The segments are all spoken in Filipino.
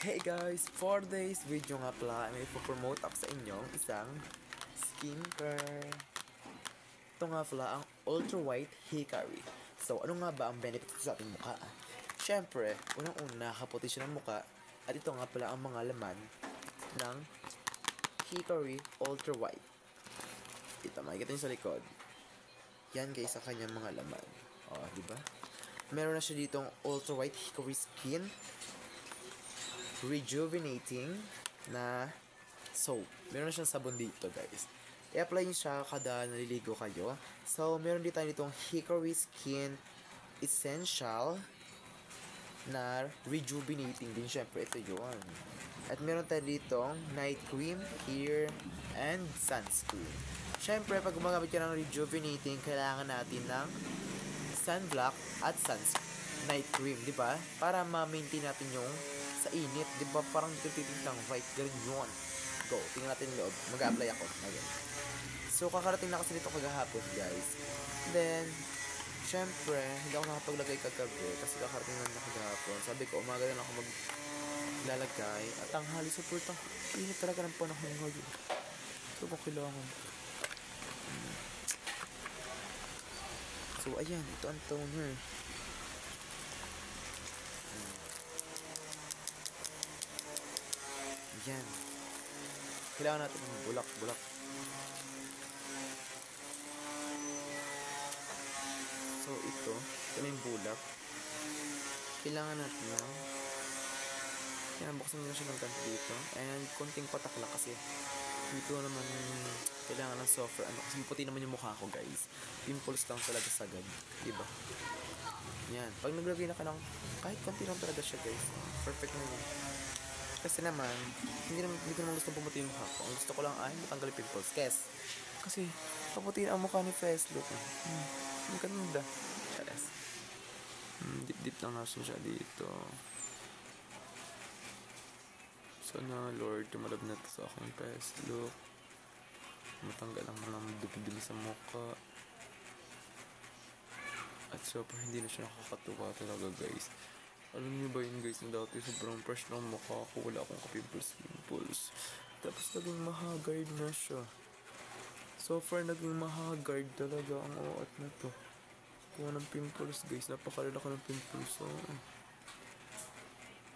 Hey guys! For today's video nga pala, may ipopromote ako sa inyong isang skincare. Ito nga pala ang Ultra White Hickory. So, ano nga ba ang benefit sa ating mukha? Siyempre, unang-una, kaputi siya ng mukha. At ito nga pala ang mga laman ng Hickory Ultra White. Ito, makikita nyo sa likod. Yan guys, ang kanyang mga laman. O, diba? Meron na siya ditong Ultra White Hickory Skin Rejuvenating na soap. Meron na siyang sabon dito guys. I-apply nyo siya kada naliligo kayo. So, meron dito tayo ditong Hickory Skin Essential na rejuvenating din. Syempre, ito yun. At meron tayo ditong night cream, hair, and sunscreen. Syempre, pag gumagamit ka ng rejuvenating, kailangan natin ng sunblock at night cream, di ba? Para ma-maintain natin yung sa init, di ba? Parang dito titignan right, ganun yun. Go, tingnan natin yung loob. Mag-a-apply ako. Again. So, kakarating na kasi nito kagahapon, guys. Then, syempre, hindi ako nakapaglagay kagabi kasi kakarating na kagahapon. Sabi ko, umaga na ako maglalagay. At tanghali, super init talaga ng panahon ngayon. So, kung kailangan. So, ayan, ito ang toner. Ayan. Kailangan natin ng bulak. So, ito na yung bulak. Kailangan natin ng yan, buksan nyo na siya ng ganito dito. And, konting patakla kasi dito naman kailangan ng softer. Kasi puti naman yung mukha ko, guys. Pimples lang talaga sagad. Diba? Yan. Pag naglagay na ka ng kahit konti lang talaga siya, guys. Perfect na yun. Kasi naman, hindi ko naman gusto pumuti yung mukha ko. Ang gusto ko lang ay matanggal yung pimples. Kasi, paputiin ang mukha ni Face Look. Ang ganda. Charas. Dip lang nasin siya dito. Sana, Lord, tumalab na ito sa aking Face Look. Matanggal lang ng dumi sa mukha. At super, hindi na siya nakakatuwa talaga, guys. Alam niyo ba yun guys, na dati sobrang fresh ng mukha ko, wala akong ka-pimples. Tapos naging mahagard na siya. So far, naging mahagard talaga ang uot na to. Kuha ng pimples guys, napakalala ko ng pimples. So,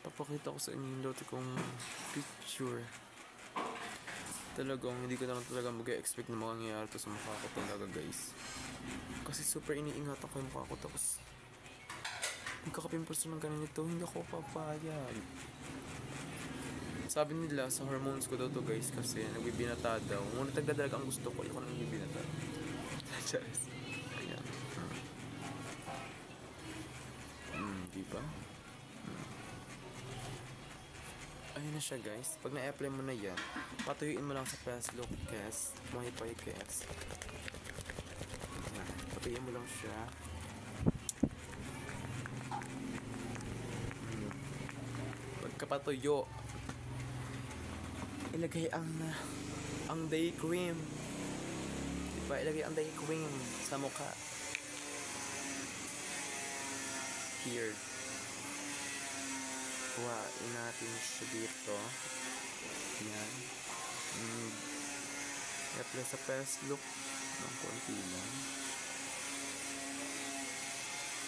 papakita ko sa inyo yung dati kong picture. Talagang hindi ko na lang talaga mag-expect na mangyayari to sa mukha ko talaga guys. Kasi super iniingatan ko yung mukha ko, tapos magkakapimples naman ganito, hindi ako papayag. Sabi nila sa hormones ko daw to guys, kasi nagbibinata daw. Ngunit talaga ang gusto ko, ako nang nagbibinata. Charis. Ayan. Diba? Ayun na siya guys. Pag na-apply mo na yan, patuyuin mo lang sa Face Look Kes. Mahipay Kes. Patuyuin mo lang siya. Pagkapatuyo, ilagay ang day cream. Diba? Ilagay ang day cream sa mukha. Here. Kuhain natin siya dito. Yan. I-apply sa Face Look ng konti lang.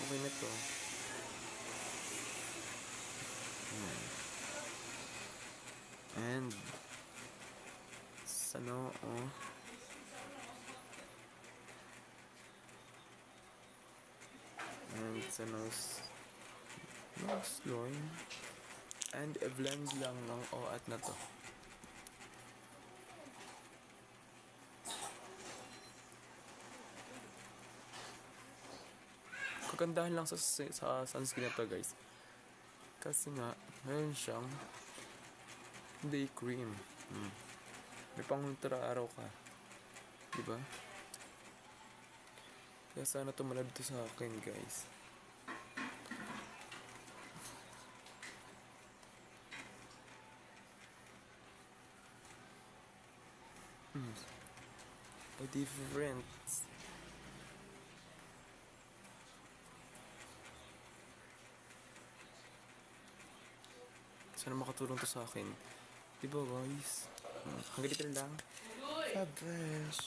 Okay na to. And sa noo, and sa nose line, and i-blend lang ng oat na to. Kagandahan lang sa sunscreen na to guys, kasi nga mayroon siyang day cream. May pang-ultra araw ka, diba? Kaya sana tumalab to sa akin guys. A difference. Sana makatulong to sa akin. Diba guys? Hanggang dito lang. Fabesh.